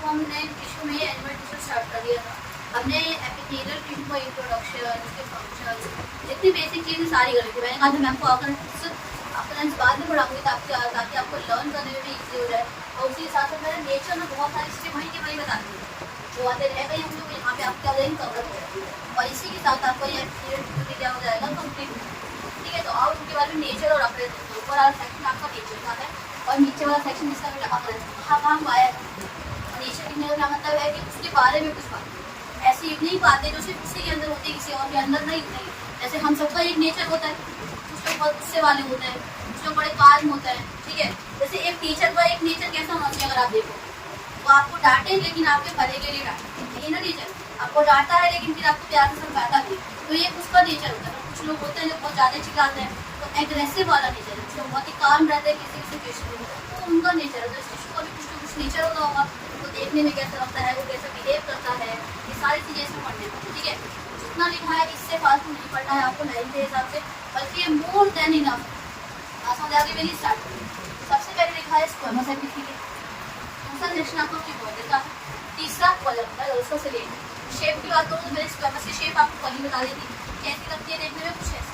हमने टिश्यू में animal tissue start कर दिया था। हमने एपिथेलियल टिश्यू का इंट्रोडक्शन, इसके फंक्शंस, जितनी बेसिक चीज़ें सारी कर ली थी। मैंने कहा था मैम को आकर अपना बाद में पढ़ाऊंगी ताकि आपको लर्न करने में भी ईजी हो जाए। और उसी हिसाब से मैंने नेचर में बहुत सारी चीज़ें वहीं की वहीं बता दी, जो आते रह गई हम लोग यहाँ पे आपके क्या हो जाएंगे, कवर हो जाएगी। और इसी के साथ आपको ये एपिथेलियल टिश्यू भी क्या हो जाएगा, कंप्लीट। ठीक है, तो आओ उनके बारे में नेचर और अपने ऊपर वाला सेक्शन आपका नेचर का है और नीचे वाला सेक्शन जिसका बेटा अपना कहाँ कहाँ पाया नेचर लिखने का क्या मतलब है कि उसके बारे में कुछ बात ऐसी नहीं बातें जो सिर्फ उसी के अंदर होती है, किसी और के अंदर नहीं। जैसे हम सबका एक नेचर होता है, कुछ लोग बहुत गुस्से वाले होते हैं, कुछ लोग बड़े काल्म होते हैं। ठीक है, जैसे एक टीचर का एक नेचर कैसा होना चाहिए अगर आप देखो, वो आपको डांटे लेकिन आपके भले के लिए डांटे, ये ना टीचर आपको डांटा है लेकिन फिर आपको प्यार से समझाता भी, तो ये उसका नेचर होता है। कुछ लोग होते हैं जो बहुत ज़्यादा चिल्लाते हैं, तो एग्रेसिव वाला नेचर है। कुछ लोग बहुत ही काम रहते हैं किसी सिचुएशन में, तो उनका नेचर है। तो इस टिश्यू का भी कुछ ना कुछ नेचर होता होगा, वो देखने में कैसा लगता है, वो कैसा बिहेव करता है, ये सारी चीज़ें इसमें पढ़ने में। ठीक है, जितना लिखा है इससे फालतू नहीं पढ़ना है आपको लाइन के हिसाब से, बल्कि ये मोर देन इनफ। समझ आगे मेरी स्टार्ट करें। सबसे पहले लिखा है स्क्वेमस एपिथेलियम, दूसरा सेक्शन आपको क्यूबॉइडल का, तीसरा कोलम्बल और उसका सिलेंडर। शेप की बात करूँ तो मेरे स्क्वेमस की शेप आपको पहले बता देती कैसी लगती है देखने में, कुछ ऐसी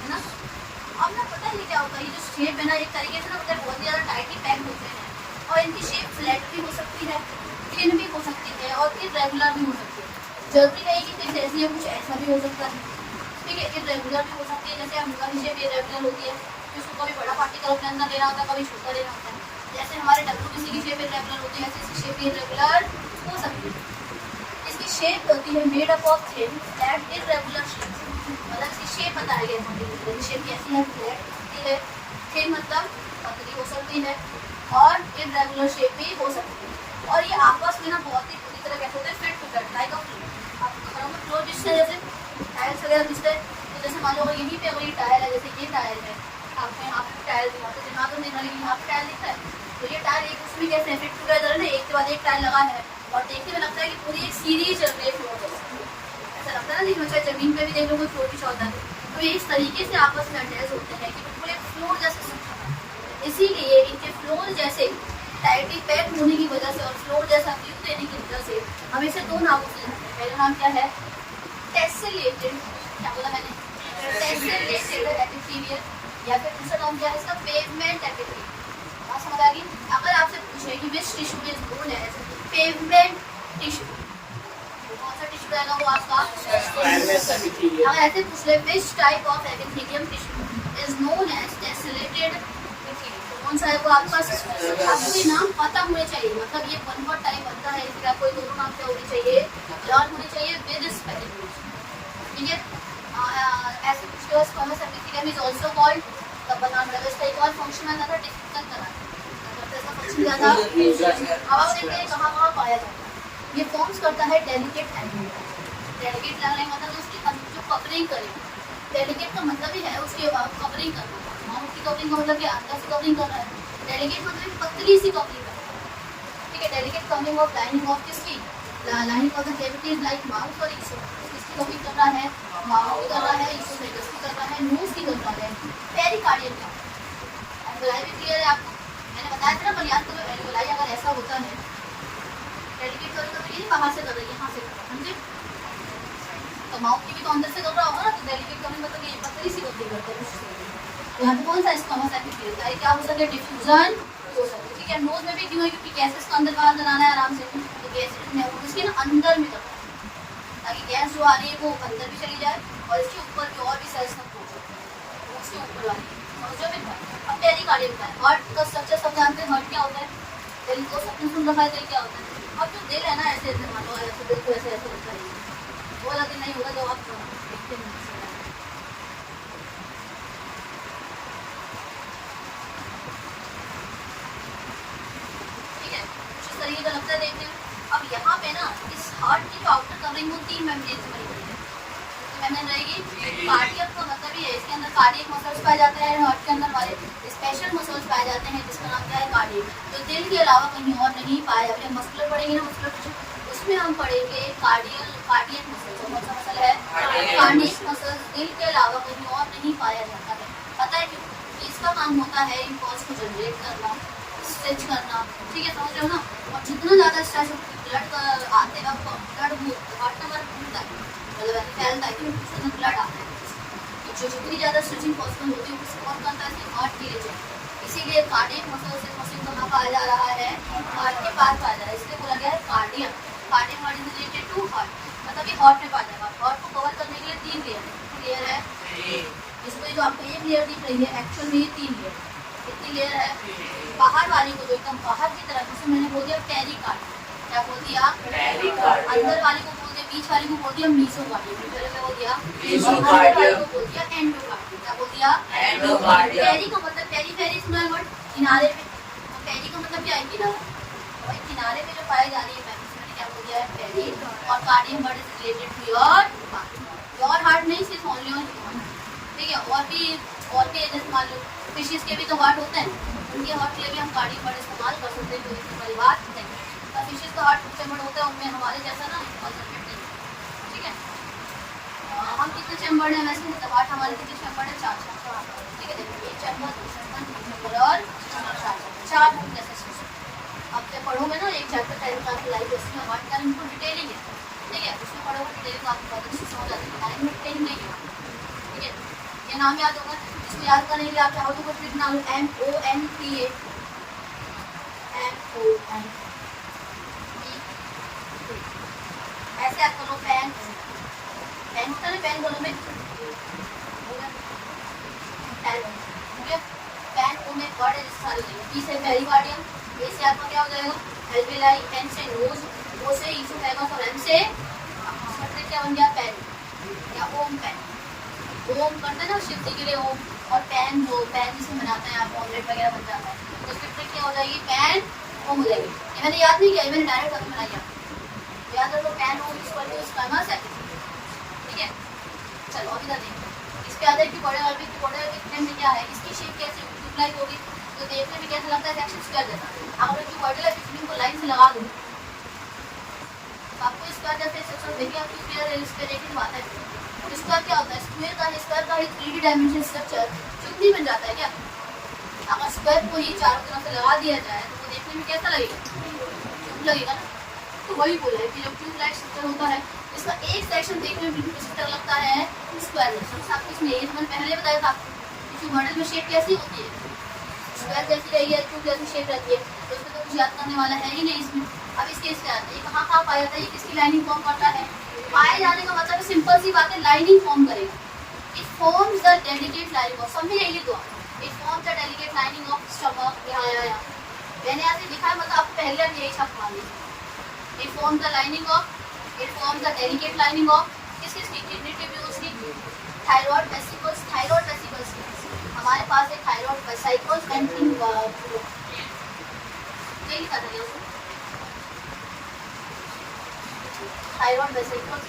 है ना। अब ना पता है क्या होता है, ये जो शेप है ना एक तरीके से ना मतलब बहुत ज़्यादा टाइटली पैक होते हैं और इनकी शेप फ्लैट भी हो सकती है, थिन भी हो सकती है और इरेगुलर भी हो सकती है। जरूरी नहीं कि कुछ ऐसी है, कुछ ऐसा भी हो सकता है। ठीक है, इरेगुलर भी हो सकती है, जैसे हम की शेप इरेगुलर होती है, उसको कभी बड़ा पार्टिकल अपने अंदर लेना होता है, कभी छोटा लेना होता है। जैसे हमारे WBC की शेप इरेगुलर होती है, ऐसे इसकी शेप इरेगुलर हो सकती है। इसकी शेप होती है made up of thin flat irregular shape, मतलब इसकी शेप बताया गया है। शेप कैसी है, फ्लैट होती है, थिन मतलब पतली हो सकती है और इरेगुलर शेप भी हो सकती है। और ये आपस में ना बहुत ही पूरी तरह कैसे होते हैं, fit to fit like a floor. आप घरों में फ्लोर बिछते हैं, जैसे टाइल्स वगैरह बिछते हैं, तो जैसे मान लो अगर यहीं पे अगर ये टायर है, जैसे ये टायर है, आपको यहाँ पे टायर दिखा तो यहाँ तो नहीं रहा लेकिन यहाँ पे टायर दिखता है, तो ये टायर एक उसमें कैसे फिट टुगेदर है ना, एक के बाद एक टायर लगा है और देखने में लगता है कि पूरी एक सीरीज चल रही है फ्लोर जैसे, ऐसा लगता है ना। देखो चाहे जमीन पे भी देख लो कोई फ्लोर बिछा होता है, तो ये इस तरीके से आपस में अटैच होते हैं कि बिल्कुल एक फ्लोर जैसे सूखा है। इसीलिए इनके फ्लोर जैसे टाइटली पैक होने की वजह से और फ्लोर जैसा व्यू देने की वजह से हम इसे दो नामों से जानते हैं। पहला नाम क्या है, टेसेलेटेड, क्या बोला मैंने, टेसेलेटेड एपिथेलियम, या फिर दूसरा नाम क्या है इसका, पेवमेंट एपिथेलियम। बात समझ आ गई। अगर आपसे पूछे कि which tissue is known as pavement tissue, कौन सा टिश्यू रहेगा वो आपका, अगर ऐसे पूछ ले which type of epithelium tissue is known as tessellated epithelium, कौन सा है वो आपका। आपको ये नाम पता होने चाहिए, मतलब ये वन वर्ड टाइप बनता है, इसलिए आपको दोनों नाम क्या होने चाहिए, लर्न होने चाहिए विद स्पेलिंग। ठीक है, ऐसे पूछ लो squamous epithelium is also called, तब बनाना है। इसका एक और फंक्शन आता था डिफिकल्ट कराना, ऐसा फंक्शन क्या था। अब देखते हैं कहाँ कहाँ पाया जाता है। ये फॉर्म्स करता है डेलिकेट एंगल, डेलिकेट लगने का मतलब उसकी जो कवरिंग करे, डेलिकेट का मतलब ही है उसकी कवरिंग करना, माउथ की कवरिंग का मतलब क्या, अंदर से कवरिंग करना है। डेलिकेट मतलब पतली सी कवरिंग करना है। ठीक है, delicate covering of lining of किसकी, lining of the cavities like mouth और इसकी कवरिंग कर रहा है, माउथ की कर रहा है, इसोफेगस की कर रहा है, नोज की कर रहा है, पेरिकार्डियम का। एल्वेलाई भी क्लियर है आपको, मैंने बताया था ना, पर याद करो एल्वेलाई अगर ऐसा होता है, डेलिकेट कवरिंग तो ये बाहर से कर रही है, यहाँ से कर रहा है, समझे। तो माउथ की भी तो अंदर से कर रहा होगा ना, तो डेलिकेट कवरिंग मतलब ये पतली सी कवरिंग करता है। तो यहाँ पे कौन सा स्क्वेमस एपिथेलियम क्या हो सके, डिफ्यूजन हो सके। ठीक है, नोज में भी क्यों है, क्योंकि गैसेस को अंदर बाहर कराना है आराम से, तो गैसेस में उसके ना अंदर में करना है, ताकि गैस जो आ रही है वो अंदर भी चली जाए और इसके ऊपर भी और भी सेल्स तक पहुँच जाए, उसके ऊपर वाली समझो भी। अब पेरिकार्डियम का है, हार्ट का स्ट्रक्चर सब जानते हैं, हार्ट क्या होता है, दिल को सबने सुन रखा है, दिल क्या होता है। अब जो दिल है ना ऐसे ऐसे मान लो ऐसे दिल को ऐसे ऐसे होता है, वो वाला दिल नहीं होगा जो आप देखते हैं। तरीके का लगता है देखने में। अब यहाँ पे ना इस हार्ट की जो आउटर कवरिंग वो 3 मेम्ब्रेन से बनी हुई है। तो मेम्ब्रेन रहेगी, कार्डियक का मतलब ये है इसके अंदर कार्डियक मसल्स पाए जाते हैं, हार्ट के अंदर वाले स्पेशल मसल्स पाए जाते हैं जिसका नाम क्या है, कार्डियक, जो दिल के अलावा कहीं और नहीं पाया जाता है। मस्कुलर पढ़ेंगे ना, मस्कुलर टिश्यू, उसमें हम पढ़ेंगे कार्डियक मसल्स। कौन सा मसल है, कार्डियक मसल्स, दिल के अलावा कहीं और नहीं पाया जाता है। पता है क्यों, इसका काम होता है इम्पल्स को जनरेट करना, स्ट्रेच करना, ठीक है, समझ रहे हो ना। और जितना ज़्यादा स्ट्रेच ब्लड आते वक्त ब्लड हार्ट नंबर घूमता है, मतलब ऐसे फैलता है कि उसमें ब्लड आता है। तो जो जितनी ज़्यादा स्ट्रेचिंग पॉसिबल होती है उससे कौन करता है, हार्ट के लिए। इसीलिए कार्डियक मसल से मसल कहाँ पाया जा रहा है, हार्ट के पास पाया जा रहा है, इसलिए बोला गया है cardiac. Cardiac muscle is related to heart, मतलब ये हार्ट में पाया जाएगा। हार्ट को कवर करने के लिए 3 लेयर है, क्लियर है। इसमें जो आपको एक लेयर दिख रही है, एक्चुअल में ये 3 लेयर, कितनी लेयर है। बाहर वाली को जो एकदम बाहर की तरफ, जैसे मैंने बोल दिया पेरिकार्ड, क्या बोल दिया, अंदर वाली को बोल दिया, बीच वाली को बोल दिया मीसोकार्डियम, पहले क्या बोल दिया, अंदर वाली को बोल दिया एंडोकार्डियम, क्या बोल दिया, पेरी का मतलब पेरी पेरी सुना है वर्ड, किनारे पे। तो पेरी का मतलब क्या है, किनारा। और किनारे पे जो पाई जा रही है मैंने क्या बोल दिया है, पेरी। और cardium word is related to your heart, your heart नहीं, सिर्फ ओनली ऑन ह्यूमन, ठीक है। और भी जैसे मान लो फिशेस के भी तो हार्ट होते हैं, उनके हार्ट के लिए भी हम कार्डियक वर्ड इस्तेमाल कर सकते हैं, कोई इतनी बड़ी बात नहीं। तो फिशेस का हार्ट चैम्बर होता है, उनमें हमारे जैसा ना कॉन्सेंट्रेट नहीं, ठीक है। हम कितने चैम्बर हैं वैसे, मतलब हार्ट हमारे कितने चैम्बर है, 4, ठीक है। देखिए एक चैम्बर, 2 चैम्बर, 3 चैम्बर और 4 जैसे। अब जब पढ़ोगे ना एक चैप्टर टाइम का लाइफ, उसमें हार्ट का इनको डिटेलिंग है, ठीक है, उसमें पढ़ोगे डिटेलिंग तो आपको बहुत अच्छी समझ आती है, लाइन में डिटेलिंग नहीं है, ठीक है। ये नाम याद होगा, इसको याद करने के लिए आप चाहो तो कुछ लिखना, MONPA, ऐसे आप करो, पेन होता है ना, पेन दोनों में पेन ओ में वर्ड है सारे, पी से पेरिकार्डियम, ए से आपका क्या हो जाएगा एल्वेलाई, एन से नोज, ओ से ईसोफेगस और एन से क्या बन गया, पेन या ओम पेन। ओम करते हैं ना शिव जी के लिए ओम, और पैन जो पैन जिसे बनाते हैं आप, ऑमलेट वगैरह बन जाता है, तो उसकी ट्रिक क्या हो जाएगी, पैन ओम हो जाएगी। ये मैंने याद नहीं किया, मैंने डायरेक्ट अभी बनाया, याद रखो पैन ओम इक्वल टू स्क्वामस है, ठीक है। चलो अभी तक देखो, इस पे आता है कि बड़े ऑर्बिट की बड़े ऑर्बिट में क्या है, इसकी शेप कैसे ट्यूबलाइट होगी, तो देखने में कैसा लगता है, सेक्शन स्क्वायर जैसा। अगर इसकी बॉडी लाइट को लाइन से लगा दूँ आपको स्क्वायर जैसे स्ट्रक्चर देखिए, आपकी क्लियर इलस्ट्रेटिव बात है। स्क्वायर क्या होता है, स्क्वायर का ही 3D डायमेंशन स्ट्रक्चर चुटनी बन जाता है क्या। अगर स्क्वायर को ही चारों तरफ से लगा दिया जाए तो वो देखने में कैसा लगेगा, ट्यूब लगेगा ना। तो वही बोला है कि जब ट्यूब लाइट स्ट्रक्चर होता है, इसका एक सेक्शन देखने में बिल्कुल इसी तरह लगता है स्क्वायर जैसा। आपको इसमें ये मैंने पहले बताया था आपको, मॉडल में शेप कैसी होती है, स्क्वायर जैसी रही है, ट्यूब जैसी शेप रहती है, तो उसमें तो कुछ याद करने वाला है ही नहीं इसमें। अब इसके इससे आते हैं, कहाँ पाया जाता है, ये किसकी लाइनिंग फॉर्म करता है, पाए जाने का मतलब सिंपल सी बात है, लाइनिंग फॉर्म करेगा। It forms the delicate lining of, समझे यही तो, it forms the delicate lining of stomach. यहाँ मैंने यहाँ से लिखा है, मतलब आप पहले यही छाप मान लीजिए, it forms the lining of, it forms the delicate lining of किसकी, किडनी ट्यूब्यूल्स की, थायराइड वेसिकल्स, थायराइड वेसिकल्स हमारे पास है, थायराइड वेसिकल्स एंड यही लिखा था यहाँ थायराइड वेसिकल्स,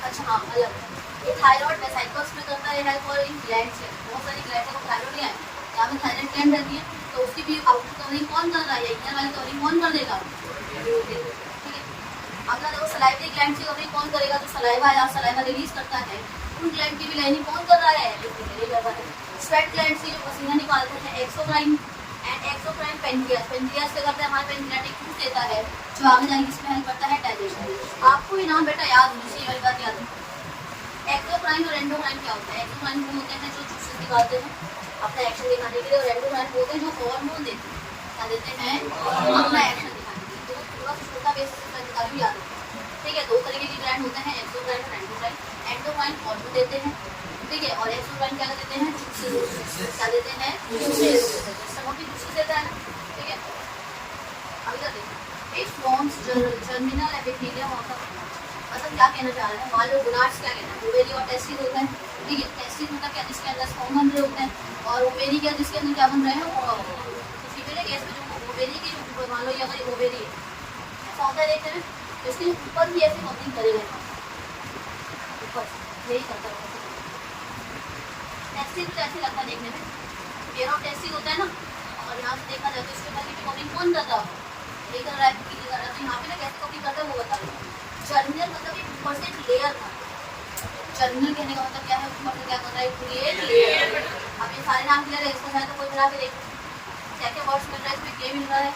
अच्छा हाँ अलग है, ये थायराइड वेसिकल्स में करता है और इन ग्लैंड्स है, बहुत सारी ग्लैंड को थायराइड है, यहाँ पे थायराइड ग्लैंड रहती है, तो उसकी भी आउटर कवरिंग कौन कर रहा है, इनर वाली कवरिंग कौन कर देगा, ठीक है। अगला देखो सलाइवरी ग्लैंड की कवरिंग कौन करेगा, जो सलाइवा या सलाइवा रिलीज करता है, उन ग्लैंड की भी लाइनिंग कौन कर रहा है, स्वेट ग्लैंड की जो पसीना निकालते हैं, exocrine and exocrine pancreas, pancreas से करता है हमारे पेनक्रियाटिक जूस देता है, जो आगे जाके किसमें हेल्प करता है, डाइजेशन। आपको ये नाम बेटा याद होनी चाहिए, वाली बात याद है। एक्सोक्राइन और एंडोक्राइन क्या होता है, एक्सोक्राइन वो होते हैं जो जूसेस निकालते हैं अपना एक्शन दिखाने के लिए, और एंडोक्राइन होते हैं जो हार्मोन देते हैं, क्या देते हैं, अपना एक्शन दिखाने के लिए। तो थोड़ा सा छोटा बेसिस का भी याद होगा, ठीक है। 2 तरीके के ग्लैंड होते हैं, एक्सोक्राइन और एंडोक्राइन। एंडोक्राइन हार्मोन देते हैं, ठीक है, और एक्सोक्राइन क्या देते हैं, जूसेस, क्या देते हैं, जूसेस, जूसेस देता है, ठीक है। अभी तक देखो, it forms germinal epithelium of the, मतलब क्या कहना चाह रहे हैं, मान लो गोनाड्स क्या कहना है, ओवेरी और टेस्टिस होता है, ठीक है। टेस्टिस मतलब क्या, जिसके अंदर स्पर्म बन रहे होते हैं, और ओवेरी क्या, जिसके अंदर क्या बन रहे हैं, तो फीमेल केस में जो ओवेरी की जो मान लो ये अगर ओवेरी है ऐसा होता है देखने में, तो इसके ऊपर भी ऐसे कवरिंग करेगा, ऊपर यही करता है। टेस्टिस तो ऐसे लगता है देखने में, पेयर ऑफ टेस्टिस होता है ना, और यहाँ से देखा जाए तो इसके ऊपर की कवरिंग कौन कर रहा है, ये कर रहा है, पीछे कर रहा है, तो यहाँ पे ना कैसे कवरिंग करता है वो बता दो। जर्मिनल मतलब एक ऊपर से एक लेयर था, जर्मिनल कहने का मतलब क्या है, ऊपर से क्या कर रहा है, पूरी एक लेयर। अब ये सारे नाम क्लियर है, इसको शायद तो कोई बना के देखो, क्या क्या वर्ड्स मिल रहा है इसमें, के मिल रहा है।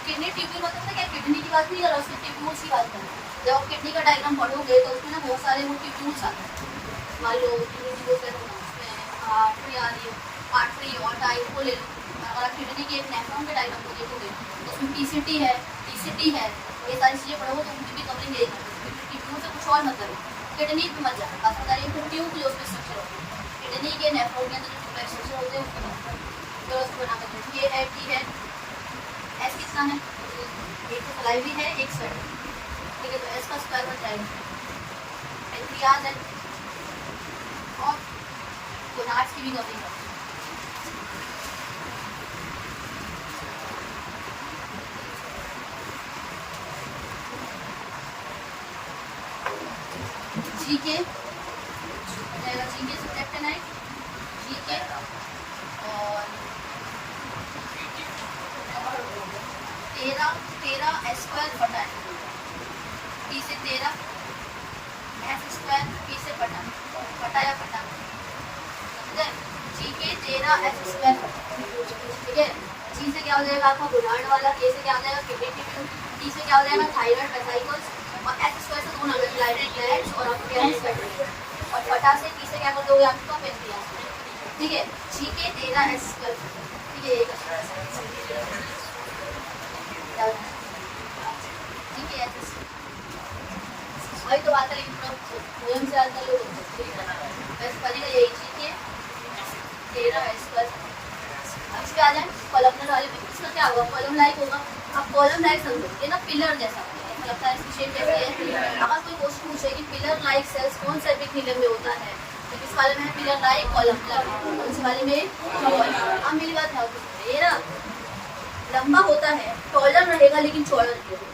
किडनी ट्यूब्यूल मतलब क्या, किडनी की बात नहीं कर रहा, उसके ट्यूब्यूल्स की बात कर रहा है। जब आप किडनी का डायग्राम पढ़ोगे तो उसमें ना बहुत सारे वो ट्यूब्यूल्स आते हैं। मान लो किडनी उसमें आर्टरी आ रही है, आर्टरी और टाइप को ले लो। अगर आप किडनी की एक नेफ्रॉन के डायग्राम को देखोगे तो उसमें टीसीटी है, टीसीटी है, ये सारी चीज़ें पढ़ोगे तो उनकी भी कवरिंग यही करते हैं। ट्यूब्यूल से कुछ और मतलब किडनी पे मत जाना, बात बता रही है ट्यूब जो उसमें स्ट्रक्चर होती है, किडनी के नेफ्रॉन के अंदर जो ट्यूब स्ट्रक्चर होते हैं उसकी बात करें। तो उसको बना कर ये है, टी है, एस कितना है, एक तो फलाई भी है, एक स्वेट, ठीक है। तो एस का स्क्वायर बन जाएगा एंट्रियाज है, और गोनाड्स की भी कवरिंग करते हैं। जीके जाएगा, जीके सब्जेक्टिनाइट, जीके और 13 एस स्क्वायर बटा टी से 13 एस स्क्वायर पी से बटा या बटा, समझे। जी के 13 एस स्क्वायर, ठीक है। जी से क्या हो जाएगा आपका गोनाड वाला, के से क्या हो जाएगा किडनी ट्यूब्यूल, टी से क्या हो जाएगा थायराइड वेसिकल्स, और एस स्क्वायर से 2 नंबर थायराइड ग्लैंड्स और आपको क्या है स्वेट, और बटा से टी से क्या कर दोगे आपका पेनक्रियास, ठीक है। जी के 13 एस स्क्वायर, ठीक है। वही तो बात है, लेकिन स्वयं से ज़्यादा लोग बस बनेगा यही चीज़ है 13 एस स्क्वायर। अब इस पे आ जाए कॉलमनर वाले में, इसका क्या होगा, कॉलम लाइक होगा। अब कॉलम लाइक समझो ये ना पिलर जैसा लगता है, इसकी शेप कैसी है। अगर कोई क्वेश्चन पूछे कि पिलर लाइक सेल्स कौन से एपिथेलियम में होता है, तो इस वाले में है पिलर लाइक कॉलम, इस वाले में। अब मेरी बात है, ये ना लंबा होता है, टॉलर रहेगा लेकिन चौड़ा नहीं होगा।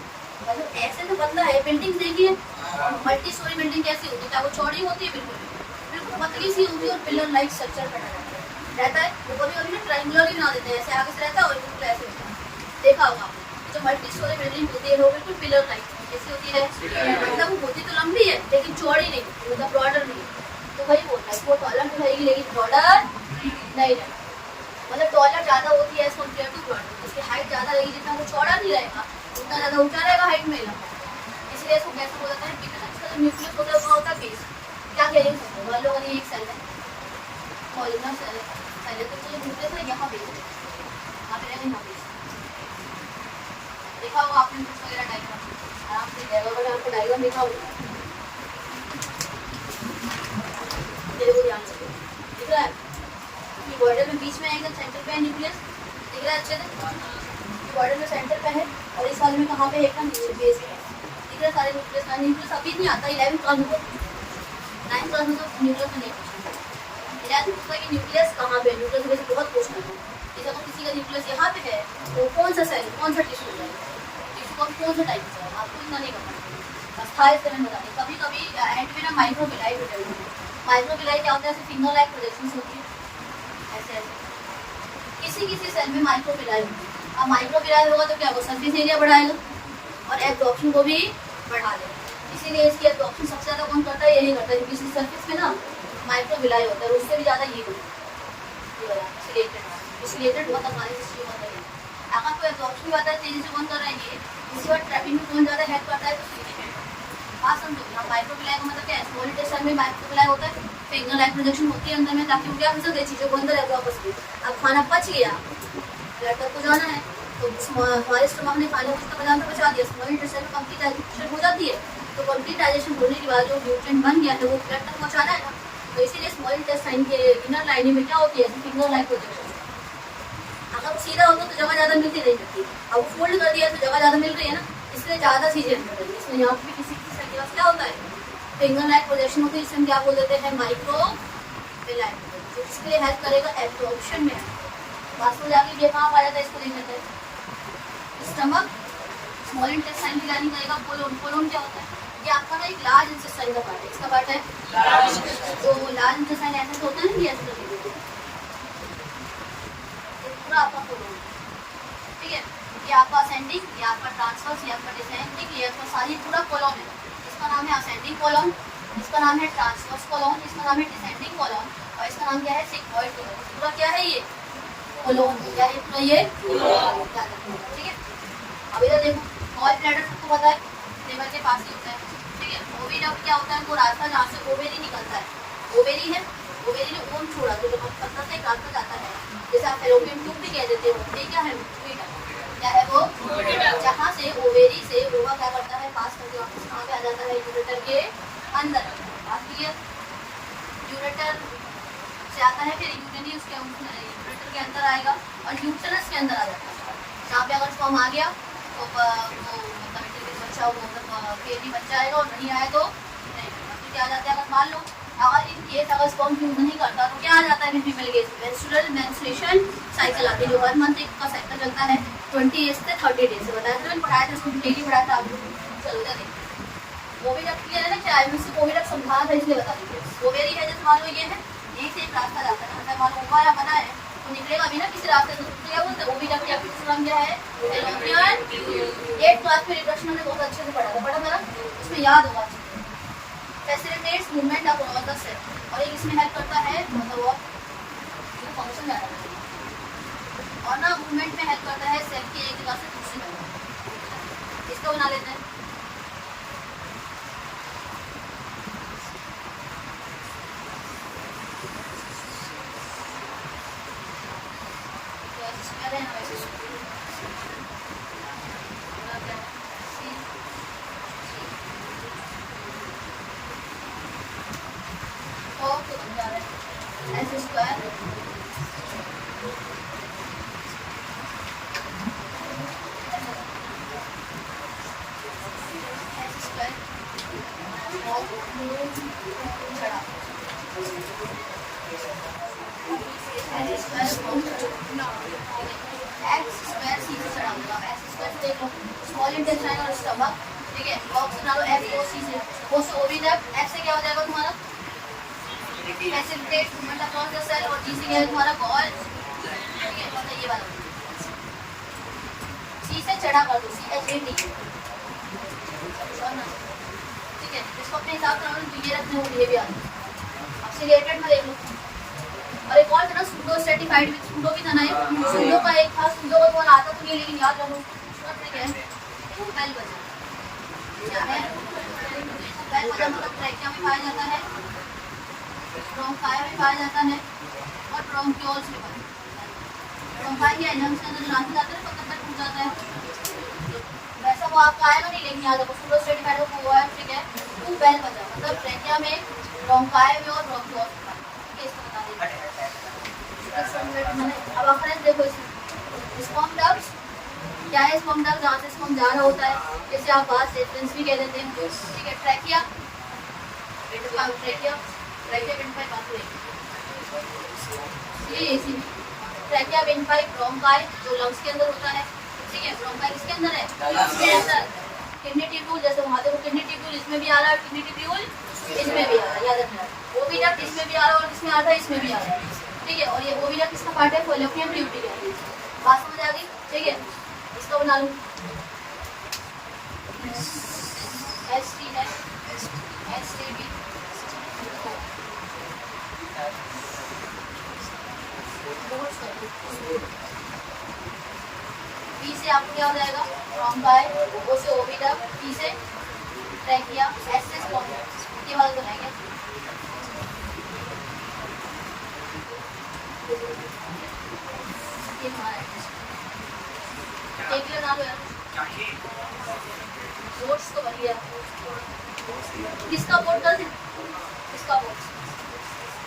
मतलब ऐसे तो पतला है, बिल्डिंग देखिए मल्टी स्टोरी बिल्डिंग कैसी होती है, क्या वो चौड़ी होती है, बिल्कुल पतली सी होती है और पिलर लाइक स्ट्रक्चर बना रहता है। वो कभी कभी ना ट्रायंगुलर ही बना देते हैं, ऐसे आगे से रहता है और बिल्कुल ऐसे होता है, देखा होगा आपने। जो मल्टी स्टोरी बिल्डिंग होती है वो बिल्कुल पिलर लाइक कैसी होती है, मतलब वो होती तो लंबी है लेकिन चौड़ी नहीं, मतलब ब्रॉडर नहीं। तो वही बोलता है वो टॉलर तो रहेगी लेकिन ब्रॉडर नहीं रहेगा, मतलब टॉलर ज़्यादा होती है एज कम्पेयर टू ब्रॉडर, उसकी हाइट ज़्यादा रहेगी, जितना वो चौड़ा नहीं रहेगा उतना ज़्यादा ऊँचा रहेगा हाइट में, इसलिए इसको कैसे बोला जाता है, इसका जो न्यूक्लियस होता है वो होता है बेस। क्या कहेंगे मान लो अगर ये एक सेल है, कॉलमनर सेल है, तो जो न्यूक्लियस है यहाँ बेस है, यहाँ पे रहेगा यहाँ बेस। देखा होगा आपने कुछ वगैरह डायग्राम आराम से जाएगा, अगर आपको डायग्राम देखा होगा ध्यान से दिख रहा है कि बॉर्डर में बीच में एकदम सेंटर पे है न्यूक्लियस, दिख रहा है अच्छे से, बॉर्डर में सेंटर पे है और इस वाले में कहाँ पे है बेस है, दिख रहा है सारे न्यूक्लियस अभी नहीं आता, 11th क्लास में 9th क्लास में तो न्यूक्लियस में नहीं पूछा, 11th पूछता है कि न्यूक्लियस कहाँ पे है, न्यूक्लियस में बहुत पूछना है। जैसे अगर किसी का न्यूक्लियस यहाँ पे है तो कौन सा सेल, कौन सा टिश्यू है, टिश्यू का कौन सा टाइप है, आपको इतना नहीं करना, बस था इस तरह बता दें। कभी कभी एंड में ना माइक्रोविलाई भी डलती है, माइक्रोविलाई क्या होता है, ऐसे फिंगर लाइक प्रोजेक्शन होती है, ऐसे ऐसे किसी सेल में माइक्रोविलाई होती है। अब माइक्रोविलाई होगा तो क्या होगा, सरफेस एरिया बढ़ाएगा और एब्जॉर्प्शन को भी बढ़ा देगा, इसीलिए इसकी एब्जॉर्प्शन सबसे ज़्यादा कौन करता है, यही करता है, क्योंकि इस सरफेस में ना माइक्रोविलाई होता है, उससे भी ज़्यादा ये सिलेटेड बहुत हमारे सिस्टम होता है। अगर कोई एब्जॉर्प्शन आता है तेजी से कौन कर रहा है, ये इसी बार ट्रैपिंग में कौन ज़्यादा हेल्प करता है, तो सिलेटेड। बात समझो, हम माइक्रोविलाई का मतलब क्या है, स्मॉल इंटेस्टाइन में माइक्रोविलाई होता है, फिंगर लाइक प्रोजेक्शन होती है अंदर में, ताकि वो क्या कर सके चीज़ों को अंदर एब्जॉर्ब कर सके। अब खाना पच गया, ब्लड तक को जाना है, तो हमारे स्टमक ने खाने को पचाना तो बचा दिया, स्मॉल इंटेस्टाइन में कंप्लीट डाइजेशन हो जाती है, तो कंप्लीट डाइजेशन होने के बाद जो न्यूट्रिएंट बन गया है वो ब्लड तक पहुँचाना है ना, तो इसीलिए स्मॉल इंटेस्टाइन के इनर लाइनिंग में क्या होती है, फिंगर लाइक प्रोजेक्शन। अगर सीधा होता तो जगह ज़्यादा मिलती नहीं मिलती, अब वो फोल्ड कर दिया तो जगह ज़्यादा मिल रही है ना, इसलिए ज़्यादा चीज़ें अंदर रही है। इसमें यहाँ पर भी किसी सेल के पास क्या होता है, फिंगर लाइक प्रोजेक्शन होती है, इसमें क्या बोल देते हैं माइक्रोविलाई, जो इसके लिए हेल्प करेगा एब्जॉर्प्शन में। बात समझ आ गई, ये कहाँ पाया जाता है, इसको देख लेते हैं। स्टमक स्मॉल इंटेस्टाइन की लाइनिंग करेगा कोलोन, कोलोन क्या होता है, ये आपका ना एक लार्ज इंटेस्टाइन का पार्ट है, इसका पार्ट है तो लार्ज इंटेस्टाइन ऐसे होता है ना, ये ऐसे पूरा आपका कोलोन, ठीक है। ये आपका असेंडिंग, ये आपका ट्रांसवर्स, ये आपका डिसेंडिंग, ये आपका सारी पूरा कोलोन है, इसका नाम है असेंडिंग कोलोन, इसका नाम है ट्रांसवर्स कॉलम, इसका नाम है डिसेंडिंग कॉलम, और इसका नाम क्या है सिग्मॉइड कॉलम। पूरा क्या है ये कॉलम, क्या है पूरा ये ठीक है। अब इधर देखो गॉल ब्लैडर सबको पता है लिवर के पास ही होता है, ठीक है। ओविडक्ट क्या होता है, वो रास्ता जहाँ से ओवेरी निकलता है, ओवेरी है, ओवेरी ने ओम छोड़ा तो जब पत्ता से एक रास्ता जाता है, जैसे आप फेलोपियन ट्यूब भी कह देते हो, ये क्या है ओविडक्ट, क्या है वो जहाँ से ओवेरी से ओवा क्या करता है पास करके वापस कहाँ पे आ जाता है यूरेटर के अंदर। बात क्लियर, यूरेटर से आता है फिर यूरिनी उसके यूरेटर के अंदर आएगा और यूटेरस के अंदर आ जाता है। जहाँ पे अगर स्पर्म आ गया तो वो मतलब बच्चा मतलब बेबी बच्चा आएगा, और नहीं आया तो नहीं, तो क्या आ जाता है। अगर मान लो अगर इन केस अगर स्पर्म यूज नहीं करता तो क्या आ जाता है female case menstrual menstruation cycle आती है, जो 1 मंथ का साइकिल चलता है 20 से 30 डेज से। बताया था मैंने, पढ़ाया था इसको डेली पढ़ाया था आप लोग। चलो इधर देखिए ओविडक्ट क्लियर है ना, क्या है मुझसे ओविडक्ट समझा था इसलिए बता दीजिए। ओवेरी है जैसे मान लो ये है, यहीं से एक रास्ता जाता है, मतलब मान लो ओवा बना है तो निकलेगा भी ना किसी रास्ते से, तो क्या बोलते हैं ओविडक्ट या फिर नाम क्या है फैलोपियन। 8th क्लास में रिप्रोडक्शन में बहुत अच्छे से पढ़ा था ना, उसमें याद होगा। Facilitates movement of all the cell, और एक इसमें हेल्प करता है मतलब वो जो फंक्शन है और ना मूवमेंट में हेल्प करता है सेल की एक जगह से दूसरी जगह। इसको बना लेते हैं स्मॉल इंटेस्टाइन और स्टमक, ठीक है। बॉक्स बना लो F-O-C से, वो से ओविडक्ट, F से क्या हो जाएगा तुम्हारा facilitate movement across the cell, और G से क्या है तुम्हारा गॉल, ठीक है। मतलब ये वाला C से चढ़ा कर दो, CHAT, ठीक है। इसको अपने हिसाब से हम ये रखने होंगे, ये भी आ अब से रिलेटेड में देख लो। और एक और था ना सूडो सर्टिफाइड विद सूडो भी था ना, सूडो का एक था, सूडो का तुम्हारा आता तो नहीं लेकिन याद रखो क्या है बेल बजा, क्या है बेल बजा, मतलब ट्रैकिया में पाया जाता है, ब्रोंकाई में पाया जाता है, और ब्रोंकियोल्स में पाया जाता है। ब्रोंकाई के एनम्स के अंदर लाते जाते हैं पकड़ तक टूट जाता है, वैसा वो आपका आएगा नहीं लेकिन याद रखो सूडो सर्टिफाइड को हुआ है, ठीक है। तो बेल बजा मतलब ट्रैकिया में, ब्रोंकाई में और ब्रोंकियोल्स में पाया, इसको बता देंगे। अब अफरेंस देखो इसमें स्पर्म डक्ट्स क्या है, स्पर्म डक्ट जहाँ से स्पर्म जा रहा होता है, जैसे आप बात रेफरेंस भी कह देते हैं, ठीक है। Trachea trachea trachea windpipe pathway, ये इसी ट्रैकिया विंडपाइप, ब्रोंकाई जो लंग्स के अंदर होता है, ठीक है। ब्रोंकाई किसके अंदर है, इसके अंदर। किडनी ट्यूब्यूल जैसे वहाँ देखो किडनी ट्यूब्यूल इसमें भी आ रहा है, किडनी ट्यूब्यूल इसमें भी आ रहा है, याद रखना। ओविडक्ट इसमें भी आ रहा है और इसमें आ रहा है, इसमें भी आ रहा है, ठीक है। और ये ओविडक्ट किसका पार्ट है, फैलोपियन ट्यूब है। बात समझ आ गई, ठीक है। इसका बना लूँ ST है, STB, B से आपको क्या हो जाएगा ब्रोंकाई, O से ओविडक्ट, T से ट्रैकिया, S से स्पर्म, ये वाला बनाएंगे। ये हमारा एक लगा लो यार, बोर्ड्स तो बढ़िया, किसका बोर्ड कर, किसका बोर्ड,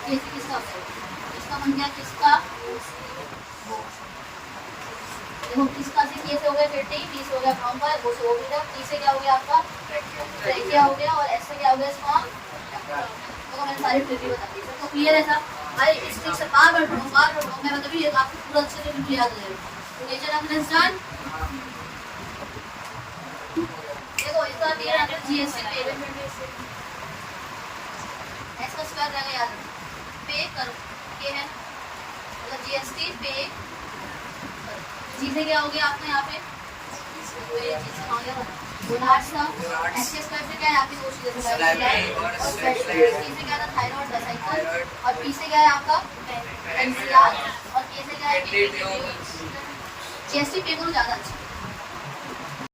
ये किसका, इसका बन गया किसका बोर्ड। देखो किसका से कैसे हो गया 30, 30 हो गया ब्रोंकाई, वो से ओविडक्ट, 30 से क्या हो गया आपका ट्रैकिया हो गया, और S से क्या हो गया स्पर्म। तो मैंने सारी ट्रिक बता दी, तो क्लियर है सर भाई। इस ट्रिक से बार बार मैं मतलब ये आपको पूरा अच्छे से बिल्कुल याद हो जाएगा। नेचर ऑफ इंसान देखो इसका दिया है GST पे, S का स्क्वायर रहेगा याद पे करो, ये है मतलब GST पे करो। G से क्या हो गया आपका यहाँ पे, ये चीज आ गया गोनाड्स था, एसएस स्क्वायर से क्या है आपकी दो चीजें सलाइवरी और और स्वेट टी ग्लैंड। से क्या था थायराइड वेसिकल, और पी से क्या है आपका पेनक्रियाज, और के से क्या है पेट्रीट्यूब्स। चेस्ट पेपर ज्यादा अच्छा